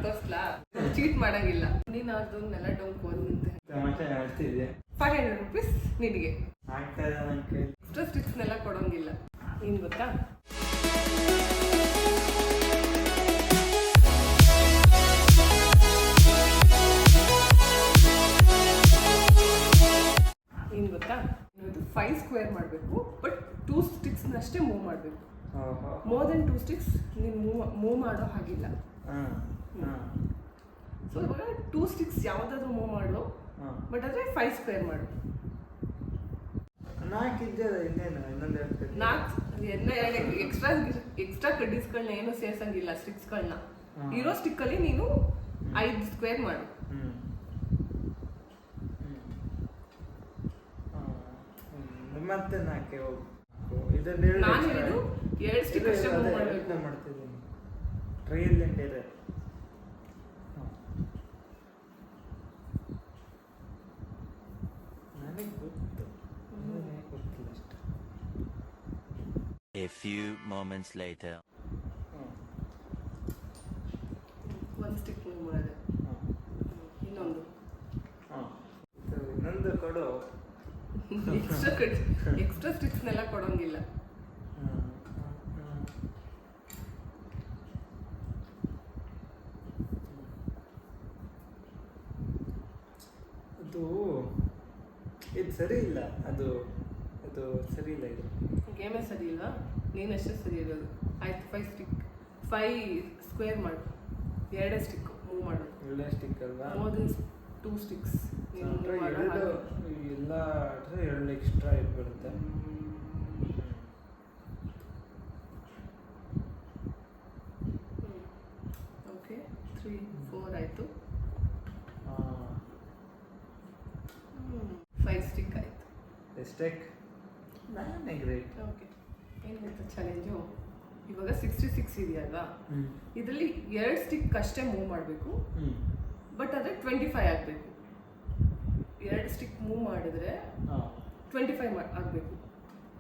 ತೋರ್ಸ್ಲಾ? Cheat ಮಾಡಂಗಿಲ್ಲ. ನೀನ್ ಅದನ್ನೆಲ್ಲ ಡೌನ್ ಬಂದಂತೆ ತಮಾಷೆ ಆಡ್ತಿದ್ದೆ. 500 rupees ನಿನಗೆ. ಆಗ್ತಾ ಇಲ್ಲ ನನ್ನ ಕೈ. ಎಕ್ಸ್ಟ್ರಾ ಸ್ಟಿಕ್ಸ್ನೆಲ್ಲ ಕೊಡೋಂಗಿಲ್ಲ. ಏನ್ ಗೊತ್ತಾ? ಏನ್ ಗೊತ್ತಾ? ಇದು 5 ಸ್ಕ್ವೇರ್ ಮಾಡಬೇಕು, ಬಟ್ 2 ಸ್ಟಿಕ್ಸ್ನಷ್ಟೇ ಮೂವ್ ಮಾಡಬೇಕು. ಮೋರ್ ದೆನ್ 2 ಸ್ಟಿಕ್ಸ್ ನೀನು ಮೂವ್ ಮಾಡೋ ಹಾಗಿಲ್ಲ. ಸೊ ಇವಾಗ 2 ಸ್ಟಿಕ್ಸ್ ಯಾವುದಾದ್ರೂ ಮೂವ್ ಮಾಡು, ಬಟ್ ಆದರೆ 5 ಸ್ಕ್ವೇರ್ ಮಾಡು. 4 ಇದ್ದಲ್ಲ, ಇನ್ನೇನು ಇನ್ನೊಂದು 4 ಎಕ್ಸ್ಟ್ರಾ ಕಡ್ಡೀಸ್ಗಳನ್ನ ಏನು ಸೇರ್ಸಂಗಿಲ್ಲ. ಸ್ಟಿಕ್ಸ್ಗಳನ್ನ ಇರೋ ಸ್ಟಿಕ್ಕಲ್ಲಿ ನೀನು 5 ಸ್ಕ್ವೇರ್ ಮಾಡು. ಮತ್ತೆ 4 ಹೋಗು. ನಾನು ಹೇಳಿದ್ದು 2 ಸ್ಟಿಕ್ ಅಷ್ಟೇ ಮೂವ್ ಮಾಡಬೇಕು ಮಾಡ್ತಿದ್ದೀನಿ. Trial and error. ನನಗೆ ಗೊತ್ತು, ಗೊತ್ತಿಲ್ಲ ಅಷ್ಟೇ. A few moments later. ಒಂದು ಸ್ಟಿಕ್ ಮೂವ್ ಮಾಡೋದು. ಇನ್ನೊಂದು ಕೊಡು. ಎಕ್ಸ್ಟ್ರಾ ಸ್ಟಿಕ್ಸ್ನೆಲ್ಲ ಕೊಡೋಂಗಿಲ್ಲ. ಅದು ಇದು ಸರಿ ಇಲ್ಲ. ಅದು ಸರಿ ಇಲ್ಲ. ಇದು ಗೇಮೇ ಸರಿ ಇಲ್ವಾ? ನೀನಷ್ಟೇ ಸರಿ ಇರೋದು. ಆಯ್ತು, 5 ಸ್ಕ್ವೇರ್ ಮಾಡು. 2 ಸ್ಟಿಕ್ ಮೂವ್ ಮಾಡು. 2 ಸ್ಟಿಕ್ ಅಲ್ವಾ? ಮೋರ್ ದೆನ್ 2 ಸ್ಟಿಕ್ಸ್ ಎಲ್ಲ 2 ಎಕ್ಸ್ಟ್ರಾ ಬರುತ್ತೆ. ಓಕೆ, 3 4 ಆಯಿತು. 5 ಸ್ಟಿಕ್ ಆಯಿತು. ಸ್ಟಿಕ್ ನಾನೇ ಗ್ರೇಟ್. ಓಕೆ, ಏನು ಗೊತ್ತಾ ಚಾಲೆಂಜು? ಇವಾಗ 66 ಇದೆಯಲ್ವಾ? ಇದರಲ್ಲಿ 2 ಸ್ಟಿಕ್ ಅಷ್ಟೇ ಮೂವ್ ಮಾಡಬೇಕು, ಬಟ್ ಆದರೆ 25 ಆಗಬೇಕು. 2 ಸ್ಟಿಕ್ ಮೂವ್ ಮಾಡಿದ್ರೆ 25 ಆಗಬೇಕು.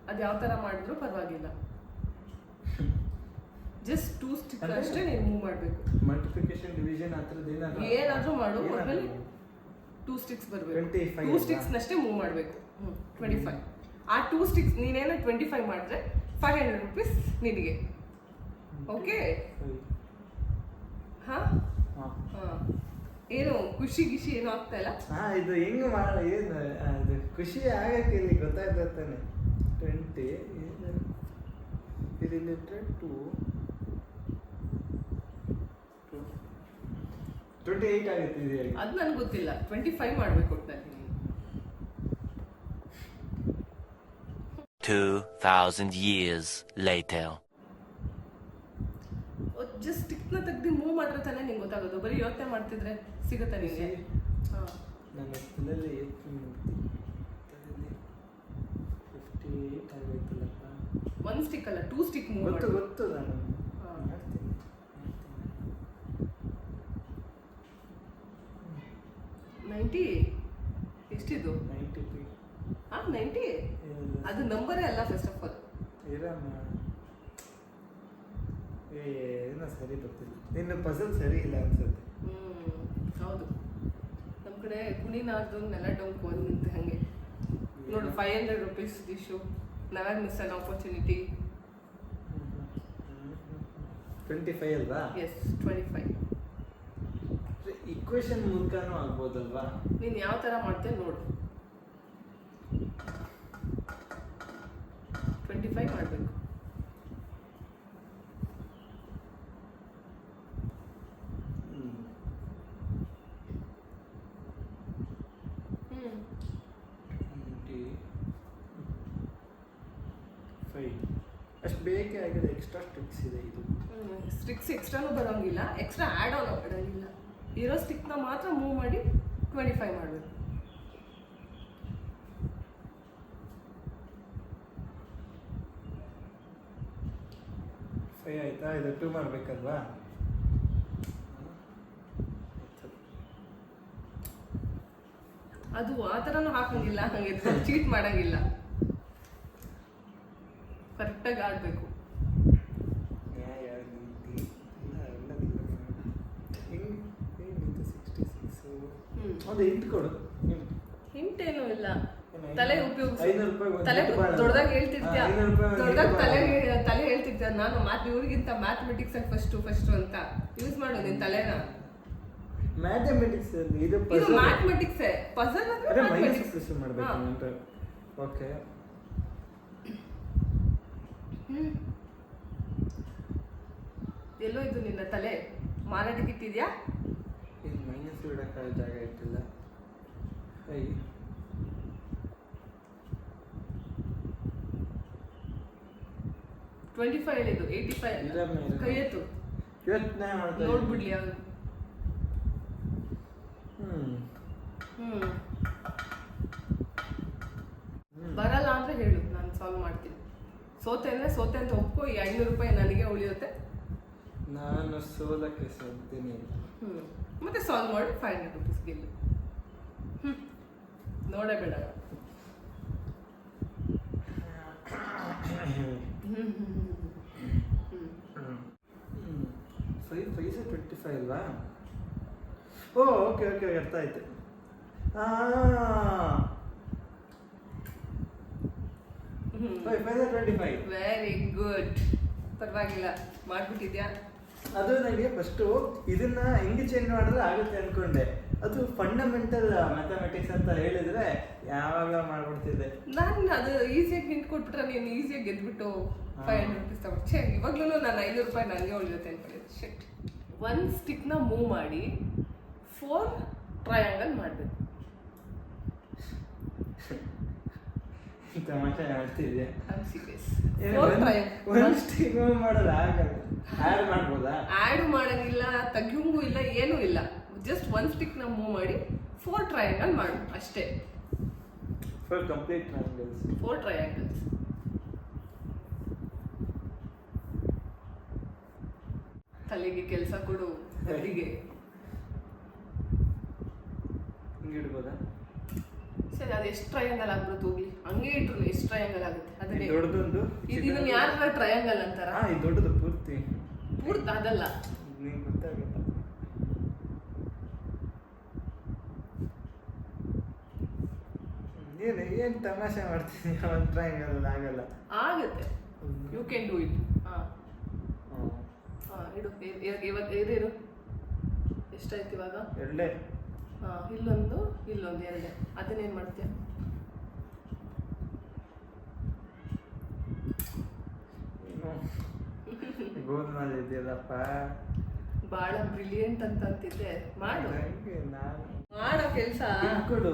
ಅದು ಯಾವ ಥರ ಮಾಡಿದ್ರು ಪರವಾಗಿಲ್ಲ. ಜಸ್ಟ್ 2 ಸ್ಟಿಕ್ ಅಷ್ಟೇ ನೀನು ಮೂವ್ ಮಾಡಬೇಕು. ಮಲ್ಟಿಪ್ಲಿಕೇಶನ್ ಡಿವಿಷನ್ ಆ ಥರದ್ದು ಏನಾದರೂ ಮಾಡು, ಆಮೇಲೆ 2 ಸ್ಟಿಕ್ಸ್ ಬರಬೇಕು. 2 ಸ್ಟಿಕ್ಸ್ನಷ್ಟೇ ಮೂವ್ ಮಾಡಬೇಕು. 25. ಆ 2 ಸ್ಟಿಕ್ಸ್ ನೀನೇನೋ 25 ಮಾಡಿದ್ರೆ 500 rupees ನಿನಗೆ. ಓಕೆ? ಹಾಂ, ಏನು ಖುಷಿ ಗಿಷಿ ಏನೂ ಆಗ್ತಾ ಇಲ್ಲ? ಇದು ಹೆಂಗ್ ಏನು ಅದು ಖುಷಿ ಆಗಕ್ಕೆ ಇಲ್ಲಿ ಗೊತ್ತಾಗ್ತಾನೆ. 20 ರಿಲೇಟೆಡ್ ಟು 28 ಆಗುತ್ತೆ. ಇದು ಅದು ನನಗೆ ಗೊತ್ತಿಲ್ಲ. 25 ಮಾಡಬೇಕು ಒಟ್ಟಿನಲ್ಲಿ. 2000 years later. ಜಸ್ಟ್ ಸ್ಟಿಕ್ನ ತೆಗ್ದು ಮೂವ್ ಮಾಡಿದ್ರೆ ತಾನೇ ನಿಂಗೆ ಗೊತ್ತಾಗೋದು. ಬರೀ ಯೋಚನೆ ಮಾಡ್ತಿದ್ರೆ ಸಿಗುತ್ತಾ ನಿಮಗೆ? ಹಾಂ, ನನ್ನ ತಲೆಯಲ್ಲಿ 58 ಆಗೋಯ್ತಲ್ಲಪ್ಪ. 1 ಸ್ಟಿಕ್ ಅಲ್ಲ, 2 ಸ್ಟಿಕ್ ಮೂವ್ ಮಾಡು. ಗೊತ್ತು ನಾನು ಮಾಡ್ತೀನಿ. 90 ಎಷ್ಟಿದು? 93. 90? ಅದು ನಂಬರೇ ಅಲ್ಲ ಫಸ್ಟ್ ಆಫ್ ಆಲ್. ಏನೋ ಸರಿ ಗೊತ್ತಿಲ್ಲ. ನಿನ್ನ ಪಜಲ್ ಸರಿ ಇಲ್ಲ ಅನ್ಸುತ್ತೆ. ಹೌದು, ನಮ್ಮ ಕಡೆ ಕುಣಿನಾರ್ದನ್ನೆಲ್ಲ ಡೌನ್ ಬಂದಂತೆ ಹಾಗೆ ನೋಡು. 500 rupees dish. Never miss an opportunity. 25 ಅಲ್ವಾ? ಎಸ್, 25. ಇಕ್ವೇಶನ್ ಮೂಲಕನೂ ಆಗ್ಬೋದಲ್ವಾ? ನೀನು ಯಾವ ಥರ ಮಾಡ್ತೇವೆ ನೋಡು. 25 ಮಾಡಬೇಕು. ಅಷ್ಟು ಬೇಕೇ ಆಗಿದೆ. ಎಕ್ಸ್ಟ್ರಾ ಸ್ಟಿಕ್ಸ್ ಇದೆ. ಇದು ಸ್ಟಿಕ್ಸ್ ಎಕ್ಸ್ಟ್ರಾನು ಬರೋಂಗಿಲ್ಲ, ಎಕ್ಸ್ಟ್ರಾ ಆ್ಯಡ್ ಆನ್ ಮಾಡೋಂಗಿಲ್ಲ. ಇರೋ ಸ್ಟಿಕ್ನ ಮಾತ್ರ ಮೂವ್ ಮಾಡಿ 25 ಮಾಡಬೇಕು. ಆಯ್ತಾ? ಇದು 2 ಮಾಡಬೇಕಲ್ವಾ? ಅದು ಆ ಥರನೂ ಹಾಕಂಗಿಲ್ಲ, ಹಾಗೆ ಚೀಟ್ ಮಾಡಂಗಿಲ್ಲ. ಕರೆಕ್ಟಾಗಿ ಆಡಬೇಕು. ಹಿಂಗೆ ಒಂದು ಇಂಟ್ ಕೊಡು. ಹಿಂಟ್ ಏನೂ ಇಲ್ಲ. ಏನು, ತಲೆ ಉಪಯೋಗಿಸು. 500 ರೂಪಾಯಿ ಒಂದು ತಲೆ hint ಬಾಳಲ್ಲ. ದೊಡ್ಡದಾಗಿ ಹೇಳ್ತಿರ್ತೀಯ. 500 ರೂಪಾಯಿ ಒಂದು ದೊಡ್ಡದಾಗಿ hint ತಲೆ ಹೇಳ್ತಿರ್ತೀಯ. ನಾನು ಇವ್ರಿಗಿಂತ ಮ್ಯಾಥಮೆಟಿಕ್ಸ್ ಅಲ್ಲಿ ಫಸ್ಟ್ ಅಂತ ಯೂಸ್ ಮಾಡು ನಿನ್ ತಲೆನ. ಮ್ಯಾಥಮೆಟಿಕ್ಸ್ ಅಲ್ಲಿ ಇದು ಇದು ಮ್ಯಾಥಮೆಟಿಕ್ಸ್ ಪಜಲ್ ಅರೆ ಮೈನಸ್ ಎಕ್ಸ್ಪ್ರೆಷನ್ ಮಾಡಬೇಕು ಅಂತ. ಓಕೆ. ಎಲ್ಲೋ ಇದು ನಿನ್ನ ತಲೆ ಮಾರಾಟಕ್ಕೆ ಇಟ್ಟಿದ್ಯಾ? ಇದು ಮೈನಸ್ ಇಡಕ್ಕೆ ಜಾಗ ಇಟ್ಟಿಲ್ಲ. ಐ 25 ಹೇಳಿದ್ದು 85 ಕೈ ಎತ್ತು ಯೋಚನೆ ಮಾಡ್ತಾ ನೋಡ್ಬಿಡ್ಲಿ ಅವ್ರು. ಬರಲ್ಲ ಅಂದ್ರೆ ಹೇಳು, ನಾನು ಸಾಲ್ವ್ ಮಾಡ್ತೀನಿ. ಸೋತೆ ಅಂತ ಒಪ್ಕೋ. ಈ 500 ರೂಪಾಯಿ ನನಗೆ ಉಳಿಯುತ್ತೆ. ನಾನು ಸೋಲಕ್ಕೆ ಸಾಧ್ಯನೇ ಇಲ್ಲ. ಮತ್ತೆ ಸಾಲ್ವ್ ಮಾಡಿ 500 ರೂಪೀಸ್ ಗೆಲ್ಲು. ನೋಡೇ ಬೇಡ. 25 ಅಲ್ವಾ? ಓ ಓಕೆ ಓಕೆ ಅರ್ಥ ಆಯ್ತು. Very good. ಪರವಾಗಿಲ್ಲ, ಮಾಡ್ಬಿಟ್ಟಿದ್ಯಾ. ಅದು ನನಗೆ ಫಸ್ಟು ಇದನ್ನ ಹೆಂಗೆ ಚೇಂಜ್ ಮಾಡಿದ್ರೆ ಆಗುತ್ತೆ ಅನ್ಕೊಂಡೆ. ಅದು ಫಂಡಮೆಂಟಲ್ ಮ್ಯಾಥಮೆಟಿಕ್ಸ್ ಅಂತ ಹೇಳಿದ್ರೆ ಯಾವಾಗ ಮಾಡ್ಬಿಡ್ತಿದ್ದೆ ನಾನು. ಅದು ಈಸಿಯಾಗಿ ಹಿಂಟ್ ಕೊಟ್ಬಿಟ್ರೆ ನೀನು ಈಸಿಯಾಗಿ ಗೆದ್ಬಿಟ್ಟು 500 ರೂಪೀಸ್ ತಗೊಂಡು. ಛೇ, ಇವಾಗ್ಲೂ ನಾನು 500 ರೂಪಾಯಿ ನನಗೆ ಉಳಿಯುತ್ತೆ ಅನ್ಕೊಂಡಿದ್ದೆ. ಶೆಟ್. ಒಂದು ಸ್ಟಿಕ್ನ ಮೂವ್ ಮಾಡಿ 4 ಟ್ರಯಾಂಗಲ್ ಮಾಡಬೇಕು. ತಮಾಷೆ ಮಾಡ್ತಿದ್ದೆ. ಮಾಡೋದು ಆಗಲ್ಲ. ಆ್ಯಡ್ ಮಾಡ್ಬೋದಾ? ಆ್ಯಡ್ ಮಾಡಂಗಿಲ್ಲ, ತೆಗಿಯಂಗೂ ಇಲ್ಲ, ಏನೂ ಇಲ್ಲ. ಜಸ್ಟ್ ಒಂದು ಸ್ಟಿಕ್ನ ಮೂವ್ ಮಾಡಿ 4 ಟ್ರಯಾಂಗಲ್ ಮಾಡು ಅಷ್ಟೇ. 4 ಕಂಪ್ಲೀಟ್ ಟ್ರಯಾಂಗಲ್ಸ್. 4 ಟ್ರಯಾಂಗಲ್ಸ್. ತಲೆಗೆ ಕೆಲಸ ಕೊಡು. ತಲೆಗೆ ಹಿಂಗಿಡ್ಬೋದಾ? ಸರಿ, ಅದು ಎಷ್ಟು ಟ್ರಯಾಂಗಲ್ ಆಗ್ಬಿಡುತ್ತೆ ಹೋಗ್ಲಿ. ಹಂಗೆ ಇಟ್ರು ಎಷ್ಟು ಟ್ರಯಾಂಗಲ್ ಆಗುತ್ತೆ. ಅದನ್ನೇ ದೊಡ್ಡದೊಂದು. ಇದನ್ನ ಯಾರ ಟ್ರಯಾಂಗಲ್ ಅಂತಾರ? ಇದು ದೊಡ್ಡದು ಪೂರ್ತಿ ಅದಲ್ಲ. ನಿಂಗೆ ಗೊತ್ತಾಗಲ್ಲ. ಏನು ತಮಾಷೆ ಮಾಡ್ತೀನಿ. ಒಂದು ಟ್ರಯಾಂಗಲ್ ಆಗಲ್ಲ. ಆಗುತ್ತೆ. You can do it. ಇಡು. ಇರು. ಎಷ್ಟಾಯ್ತು ಇವಾಗ? 2. ಇಲ್ಲೊಂದು 2. ಅದನ್ನೇನು ಮಾಡ್ತೀಯ? ಗೋಲ್ಮಾಲ್ ಇದೆಯಲ್ಲಪ್ಪ. ಭಾಳ ಬ್ರಿಲಿಯಂಟ್ ಅಂತ ಅಂತಿದ್ದೆ. ಮಾಡು, ನಾನು ಮಾಡೋ ಕೆಲಸ. ಕೊಡು.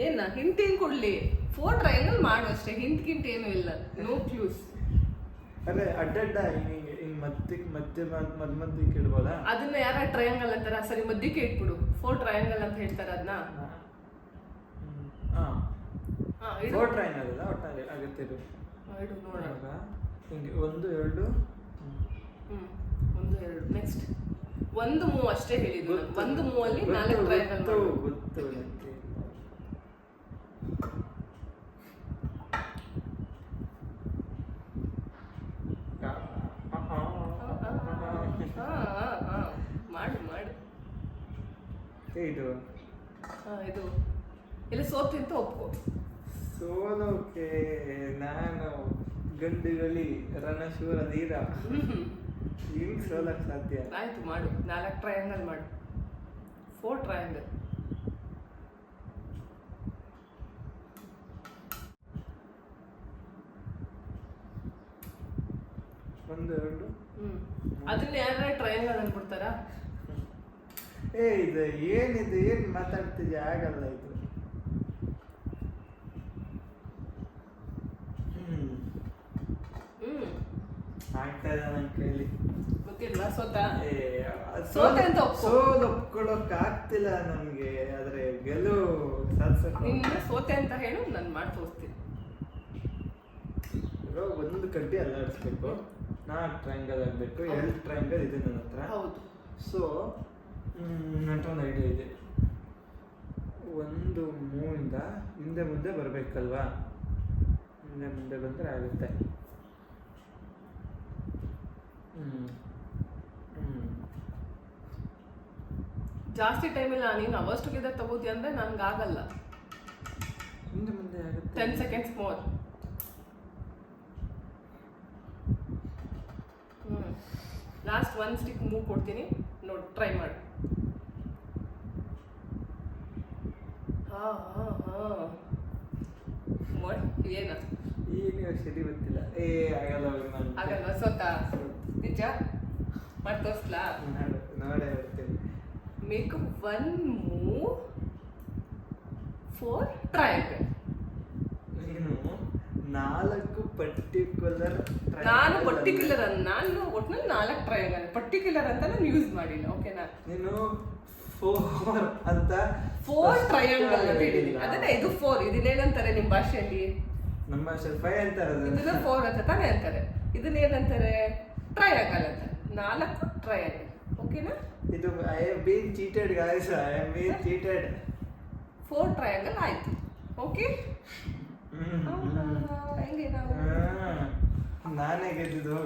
ಏನ ಹಿಂಟ್ ಏನು ಕೊಡ್ಲಿ? 4 ಟ್ರಯಾಂಗಲ್ ಮಾಡು ಅಷ್ಟೇ. ಹಿಂಟ್ ಏನು ಇಲ್ಲ. No clues. ಅದೇ ಅಡ್ಡಡ್ಡ ಹಿಂಗೆ ಮಧ್ಯಕ್ಕೆ ಇಡ್ಬೋದಾ? ಅದನ್ನ ಯಾರ ಟ್ರಯಾಂಗಲ್ ಅಂತಾರ? ಸರಿ, ಮಧ್ಯಕ್ಕೆ ಇಟ್ಬಿಡು. 4 ಟ್ರಯಾಂಗಲ್ ಅಂತ ಹೇಳ್ತಾರೆ ಅದನ್ನ. 4 ಟ್ರಯಾಂಗಲ್ ಅಲ್ಲ ಒಟ್ಟಾರೆ ಆಗುತ್ತೆ. ಇಡು ನೋಡೋಣ. ಹಿಂಗೆ 1 2. 1 2. ನೆಕ್ಸ್ಟ್ ಒಂದು ಮೂವ್ ಅಷ್ಟೇ ಹೇಳಿದ್ದು. ಒಂದು ಮೂವ್ ಅಲ್ಲಿ 4 ಟ್ರಯಾಂಗಲ್ ಮಾಡು. ಗೊತ್ತು. ಮಾಡು. ಇದು ಇದು ಇಲ್ಲ. ಸೋತಿ ಅಂತ ಒಪ್ಕೋ. ಸೋಲೋಕೆ ನಾನು ಗಂಡುಗಳಿ ರಣಶೂರ ಧೀರ. ಹಿಂಗ್ ಸೋಲಕ್ ಸಾಧ್ಯ? ಆಯ್ತು, ಮಾಡು. 4 ಟ್ರಯಾಂಗಲ್ ಮಾಡು. 4 ಟ್ರಯಾಂಗಲ್. ಒಂದು 2. ಅದನ್ನ ಯಾರ ಟ್ರಯಾಂಗಲ್ ಅಂದ್ಬಿಡ್ತಾರ? ಇದು ಏನಿದು? ಏನ್ ಮಾತಾಡ್ತಿದ್ಯಾ? ಆಗಲ್ಲ ಇದು. ಆಗ್ತಾ ಇಲ್ಲ ನನ್ನ ಕೈಲಿ. ಗೊತ್ತಿಲ್ವಾ? ಸೋತೆ ಅಂತ ಸೋಲು ಒಪ್ಕೊಳ್ಳೋಕೆ ಆಗ್ತಿಲ್ಲ ನಮ್ಗೆ. ಆದ್ರೆ ಗೆಲುವು ಸಾಧಿಸಕ್ಕೆ. ನಿನ್ನ ಸೋತೆ ಅಂತ ಹೇಳು, ನಾನು ಮಾಡಿ ತೋರಿಸ್ತೀನಿ. ಇವಾಗ ಒಂದು ಕಡ್ಡಿ ಅಲ್ಲಾಡಿಸ್ಬೇಕು. 4 ಟ್ರಯಾಂಗಲ್ ಆಗಬೇಕು. 2 ಟ್ರಯಾಂಗಲ್ ಇದೆ ನನ್ನ ಹತ್ರ. ಹೌದು. ಸೊ ನಂಟೊಂದು ಐಡಿಯಾ ಇದೆ. ಒಂದು ಮೂವಿಂದ ಹಿಂದೆ ಮುಂದೆ ಬರಬೇಕಲ್ವಾ? ಹಿಂದೆ ಮುಂದೆ ಬಂದರೆ ಆಗುತ್ತೆ. ಜಾಸ್ತಿ ಟೈಮಿಲ್ಲ, ನೀನು ಅವರ್ಸ್ ಟುಗೆದರ್ ತಗೋತೀಯ ಅಂದರೆ ನನಗಾಗಲ್ಲ. ಹಿಂದೆ ಮುಂದೆ ಆಗುತ್ತೆ. 10 seconds more. Last 1 stick move ಕೊಡ್ತೀನಿ, ನೋಡಿ ಟ್ರೈ ಮಾಡಿ. ಏನ ಈಗ ಸರಿ ಗೊತ್ತಿಲ್ಲ. ಆಗಲ್ಲ ಆಗಲ್ವಾ? ಸ್ವತ ನಿಜ ಮಾಡಿ ತೋರಿಸ್ಲಾ? ನೋಡೇ ಬರ್ತೀನಿ. Make 1 move 4 triangle. ನೀನು 4 ಪರ್ಟಿಕ್ಯುಲರ್. ನಾನು ಒಟ್ಟಿನಲ್ಲಿ 4 ಟ್ರಯಾಂಗಲ್. ಪರ್ಟಿಕ್ಯುಲರ್ ಅಂತ ನಾನು ಯೂಸ್ ಮಾಡಿಲ್ಲ. ಓಕೆನಾ? ನೀನು 4 ಅಂತ 4 ಟ್ರಯಾಂಗಲ್ ಅಂತ ಹೇಳಿದ್ದೀನಿ. ಅದನ್ನ ಇದು 4. ಇದನ್ನೇನಂತಾರೆ ನಿಮ್ಮ ಭಾಷೆಯಲ್ಲಿ? ನಮ್ಮ ಭಾಷೆ 5 ಅಂತಾರೆ. ಇದನ್ನ 4 ಅಂತ ತಾನೇ ಅಂತಾರೆ. ಇದನ್ನೇನಂತಾರೆ? ಟ್ರಯಾಂಗಲ್ ಅಂತ. 4 ಟ್ರಯಾಂಗಲ್. ಓಕೆನಾ? ಇದು I have been cheated guys. I have been cheated. 4 triangle ಆಯ್ತು. ಓಕೆ, ಹೆಂಗೆ ನಾವು ನಾನೇ ಗೆದ್ದಿದ್ದು.